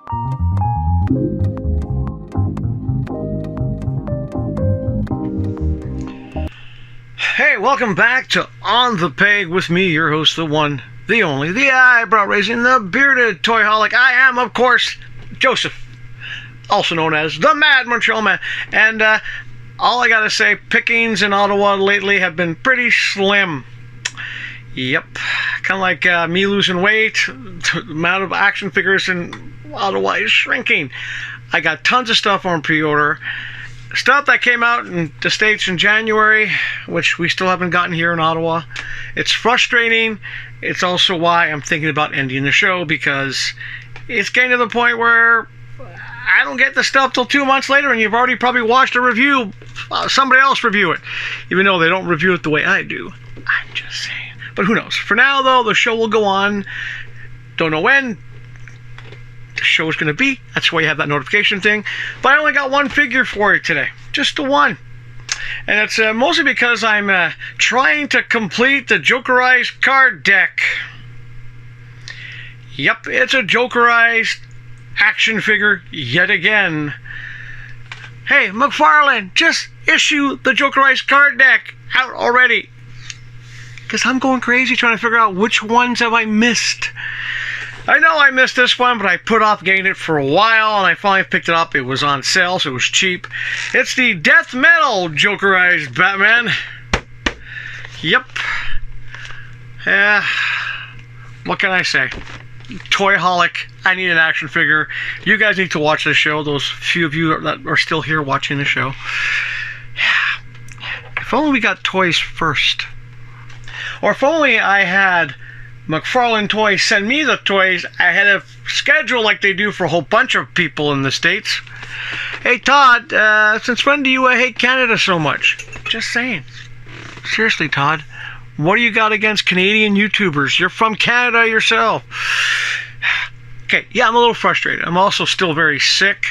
Hey, welcome back to On the Peg with me, your host, the one, the only, the eyebrow-raising, the bearded toyholic. I am, of course, Joseph, also known as the Mad Montreal Man. And all I gotta say, pickings in Ottawa lately have been pretty slim. Yep, kind of like me losing weight. The amount of action figures in Ottawa is shrinking. I got tons of stuff on pre-order. Stuff that came out in the States in January, which we still haven't gotten here in Ottawa. It's frustrating. It's also why I'm thinking about ending the show, because it's getting to the point where I don't get the stuff till 2 months later, and you've already probably watched a review, somebody else review it, even though they don't review it the way I do. I'm just saying. But who knows? For now, though, the show will go on. Don't know when the show is going to be. That's why you have that notification thing. But I only got one figure for you today. Just the one. And it's mostly because I'm trying to complete the Jokerized card deck. Yep, it's a Jokerized action figure yet again. Hey, McFarlane, just issue the Jokerized card deck out already. Because I'm going crazy trying to figure out which ones have I missed. I know I missed this one, but I put off getting it for a while, and I finally picked it up. It was on sale, so it was cheap. It's the Death Metal Jokerized Batman. Yep. What can I say? Toyholic. I need an action figure. You guys need to watch this show. Those few of you that are still here watching the show. If only we got toys first. Or if only I had McFarlane Toys send me the toys. I had a schedule like they do for a whole bunch of people in the States. Hey Todd, since when do you hate Canada so much? Just saying. Seriously, Todd, what do you got against Canadian YouTubers? You're from Canada yourself. Okay, yeah, I'm a little frustrated. I'm also still very sick,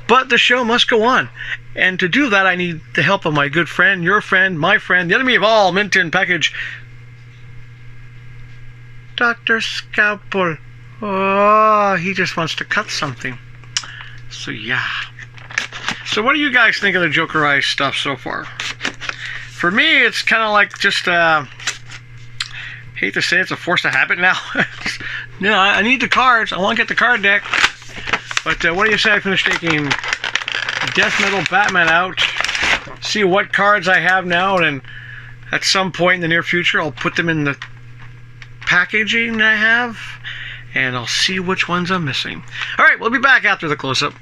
but the show must go on. And to do that, I need the help of my good friend, your friend, my friend, the enemy of all, mint in package, Dr. Scalpel. Oh, he just wants to cut something. So, yeah. So, what do you guys think of the Jokerized stuff so far? For me, it's kind of like just, hate to say it's a force of habit now. You know, I need the cards. I want to get the card deck. But what do you say I finish taking Death Metal Batman out, see what cards I have now, and at some point in the near future, I'll put them in the packaging I have, and I'll see which ones I'm missing. Alright, we'll be back after the close-up.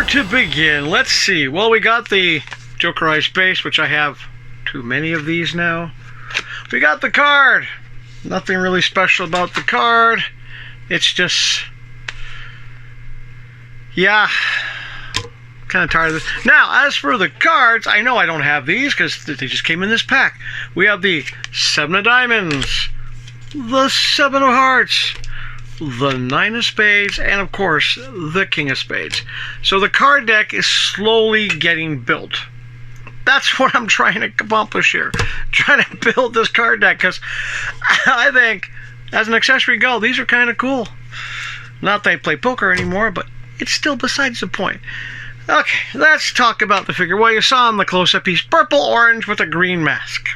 To begin, let's see. Well, we got the Jokerized base, which I have too many of these now. We got the card. Nothing really special about the card. It's just, yeah, kind of tired of this. Now, as for the cards, I know I don't have these because they just came in this pack. We have the 7 of Diamonds, the 7 of Hearts, the Nine of Spades, and of course, the King of Spades. So the card deck is slowly getting built. That's what I'm trying to accomplish here. Trying to build this card deck, because I think, as an accessory go, these are kind of cool. Not that I play poker anymore, but it's still besides the point. Okay, let's talk about the figure. Well, you saw in the close-up, he's purple-orange with a green mask.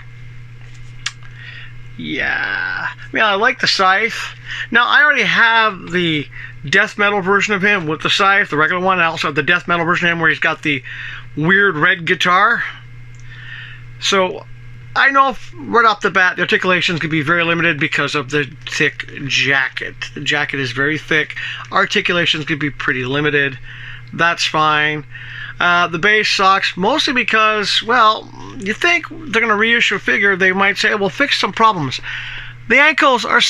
Yeah, I mean, I like the scythe. Now, I already have the death metal version of him with the scythe, the regular one. I also have the death metal version of him where he's got the weird red guitar. So, I know right off the bat, the articulations could be very limited because of the thick jacket. The jacket is very thick. Articulations could be pretty limited. That's fine. The base sucks, mostly because, well, you think they're going to reissue a figure, they might say, well, fix some problems. The ankles are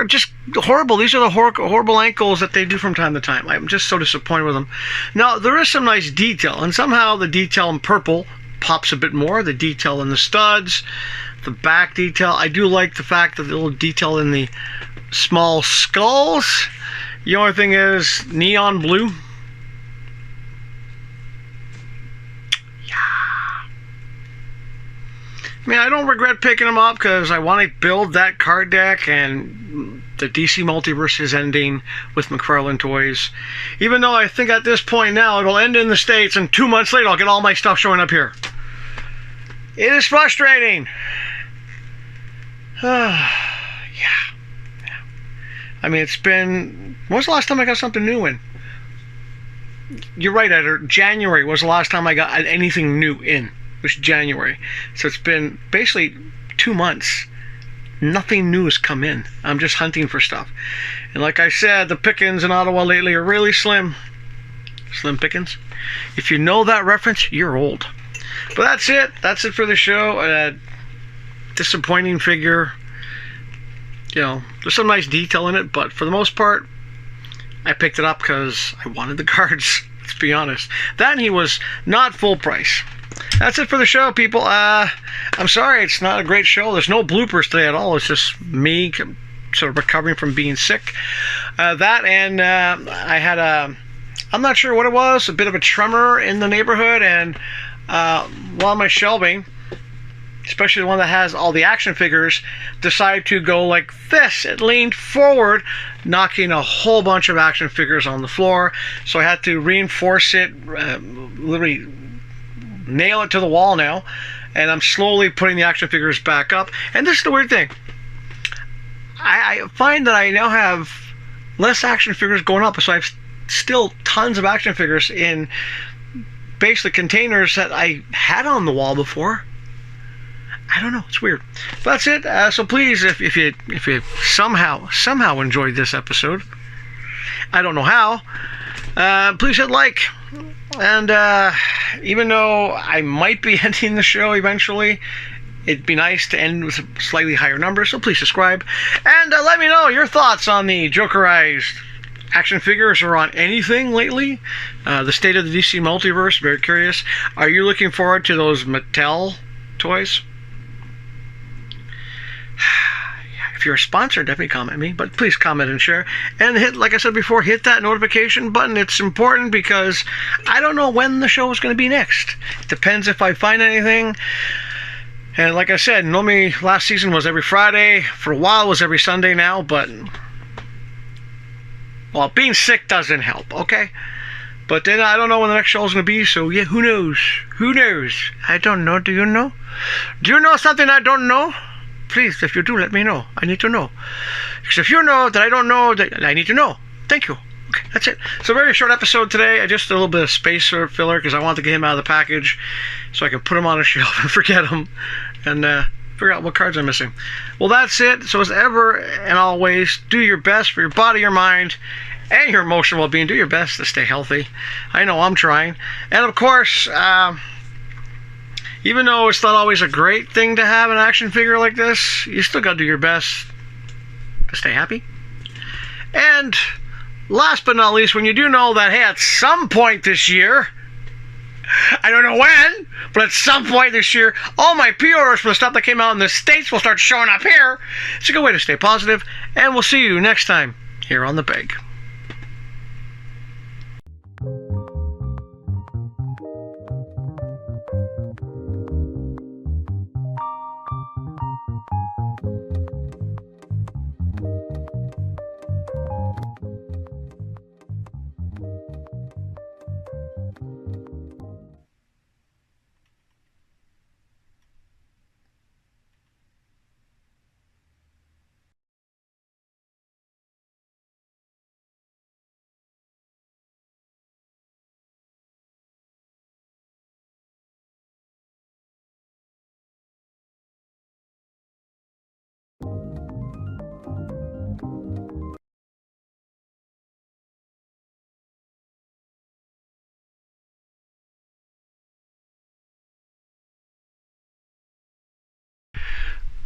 just horrible. These are the horrible ankles that they do from time to time. I'm just so disappointed with them. Now, there is some nice detail, and somehow the detail in purple pops a bit more. The detail in the studs, the back detail. I do like the fact that the little detail in the small skulls. The only thing is neon blue. I mean, I don't regret picking them up because I want to build that card deck, and the DC Multiverse is ending with McFarlane Toys. Even though I think at this point now it'll end in the States, and 2 months later I'll get all my stuff showing up here. It is frustrating. Yeah. I mean, it's been... When was the last time I got something new in? You're right, Eder. January was the last time I got anything new in. Was January. So it's been basically 2 months. Nothing new has come in. I'm just hunting for stuff. And like I said, the pickings in Ottawa lately are really slim. Slim pickings. If you know that reference, you're old. But that's it. That's it for the show. Disappointing figure. You know, there's some nice detail in it, but for the most part, I picked it up because I wanted the cards. Let's be honest. That and he was not full price. That's it for the show, people. I'm sorry, it's not a great show. There's no bloopers today at all. It's just me sort of recovering from being sick. That and I had I'm not sure what it was, a bit of a tremor in the neighborhood, and while my shelving, especially the one that has all the action figures, decided to go like this. It leaned forward, knocking a whole bunch of action figures on the floor. So I had to reinforce it, literally nail it to the wall now, and I'm slowly putting the action figures back up. And this is the weird thing. I find that I now have less action figures going up, so I have still tons of action figures in basically containers that I had on the wall before. I don't know. It's weird. But that's it. So please, if you somehow enjoyed this episode, I don't know how, please hit like. And even though I might be ending the show eventually, it'd be nice to end with a slightly higher number, so please subscribe. And let me know your thoughts on the Jokerized action figures or on anything lately. The state of the DC Multiverse, very curious. Are you looking forward to those Mattel toys? If you're a sponsor, definitely comment me, but please comment and share. And hit, like I said before, hit that notification button. It's important because I don't know when the show is going to be next. It depends if I find anything. And like I said, normally last season was every Friday. For a while it was every Sunday now, but well, being sick doesn't help, okay? But then I don't know when the next show is going to be, so yeah, who knows? Who knows? I don't know. Do you know? Do you know something I don't know? Please, if you do, let me know. I need to know. Because if you know that I don't know, that I need to know. Thank you. Okay, that's it. So a very short episode today. I just did a little bit of space filler because I want to get him out of the package so I can put him on a shelf and forget him and figure out what cards I'm missing. Well, that's it. So as ever and always, do your best for your body, your mind, and your emotional well-being. Do your best to stay healthy. I know I'm trying. And of course, even though it's not always a great thing to have an action figure like this, you still got to do your best to stay happy. And last but not least, when you do know that, hey, at some point this year, I don't know when, but at some point this year, all my pre-orders for the stuff that came out in the States will start showing up here. It's a good way to stay positive, and we'll see you next time. here on the peg.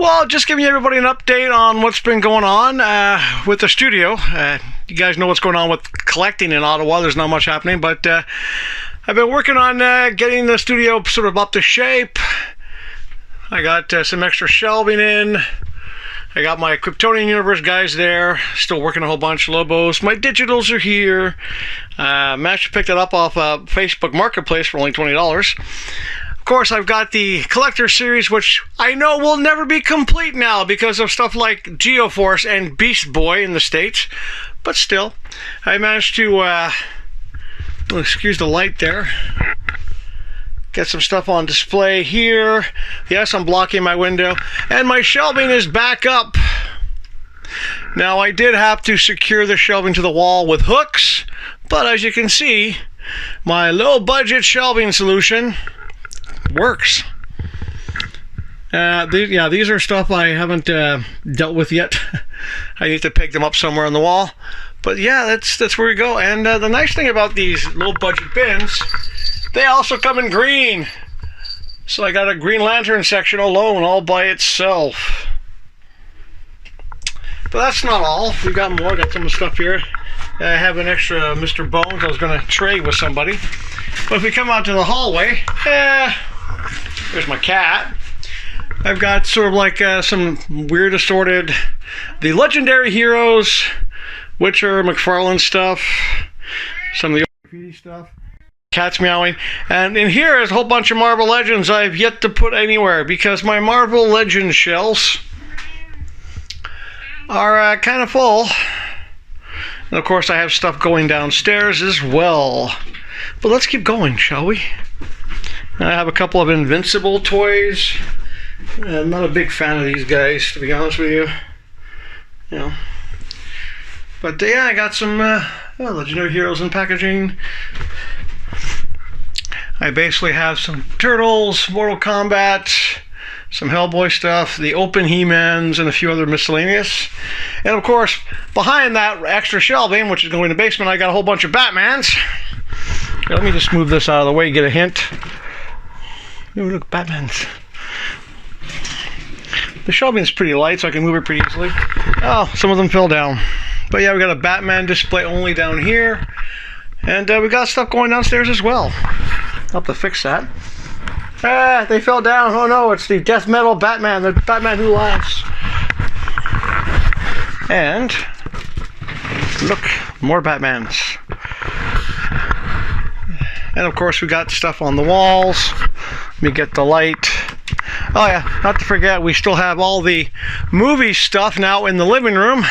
Well, just giving everybody an update on what's been going on with the studio. You guys know what's going on with collecting in Ottawa. There's not much happening, but I've been working on getting the studio sort of up to shape. I got some extra shelving in. I got my Kryptonian Universe guys there. Still working a whole bunch of Lobos. My digitals are here. Managed to pick that up off Facebook Marketplace for only $20. Of course, I've got the collector series, which I know will never be complete now because of stuff like Geoforce and Beast Boy in the States. But still, I managed to, excuse the light there, get some stuff on display here. Yes, I'm blocking my window. And my shelving is back up. Now, I did have to secure the shelving to the wall with hooks, but as you can see, my low-budget shelving solution works. These are stuff I haven't dealt with yet. I need to pick them up somewhere on the wall. But yeah, that's where we go. And the nice thing about these low-budget bins, they also come in green. So I got a Green Lantern section alone, all by itself. But that's not all. We got more. Got some stuff here. I have an extra Mr. Bones I was going to trade with somebody. But if we come out to the hallway, there's my cat. I've got sort of like some weird assorted, the Legendary Heroes, Witcher, McFarlane stuff, some of the graffiti stuff. Cat's meowing. And in here is a whole bunch of Marvel Legends I've yet to put anywhere because my Marvel Legends shelves are kind of full. And of course I have stuff going downstairs as well. But let's keep going, shall we? I have a couple of Invincible toys. I'm not a big fan of these guys, to be honest with you. But yeah, I got some Legendary Heroes in packaging. I basically have some Turtles, Mortal Kombat, some Hellboy stuff, the open He-Mans, and a few other miscellaneous. And of course, behind that extra shelving, which is going in the basement, I got a whole bunch of Batmans. Here, let me just move this out of the way, get a hint. Ooh, look, Batman's. The shelving is pretty light, so I can move it pretty easily. Oh, some of them fell down. But yeah, we got a Batman display only down here. And we got stuff going downstairs as well. I'll have to fix that. They fell down. Oh no, it's the death metal Batman, the Batman who laughs. And look, more Batmans. And of course, we got stuff on the walls. Let me get the light. Oh yeah, not to forget, we still have all the movie stuff now in the living room,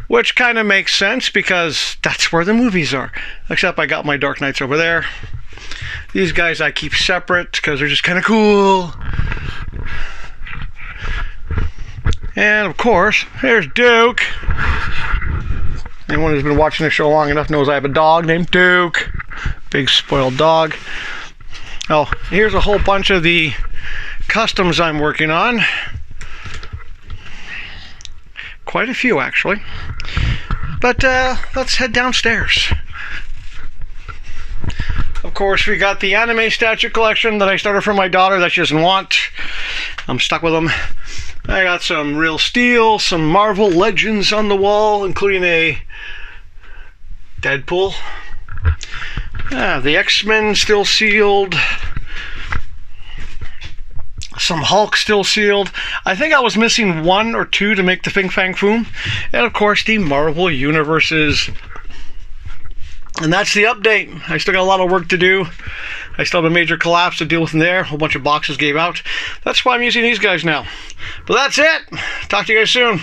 which kind of makes sense because that's where the movies are. Except I got my Dark Knights over there. These guys I keep separate because they're just kind of cool. And of course, there's Duke. Anyone who's been watching the show long enough knows I have a dog named Duke. Big spoiled dog. Oh, here's a whole bunch of the customs I'm working on. Quite a few, actually. But let's head downstairs. Of course, we got the anime statue collection that I started for my daughter that she doesn't want. I'm stuck with them. I got some Real Steel, some Marvel Legends on the wall, including a Deadpool. The X-Men still sealed. some Hulk still sealed. I think I was missing 1 or 2 to make the Fing Fang Foom. And of course the Marvel Universes. And that's the update. I still got a lot of work to do. I still have a major collapse to deal with in there. A whole bunch of boxes gave out. That's why I'm using these guys now. But that's it. Talk to you guys soon.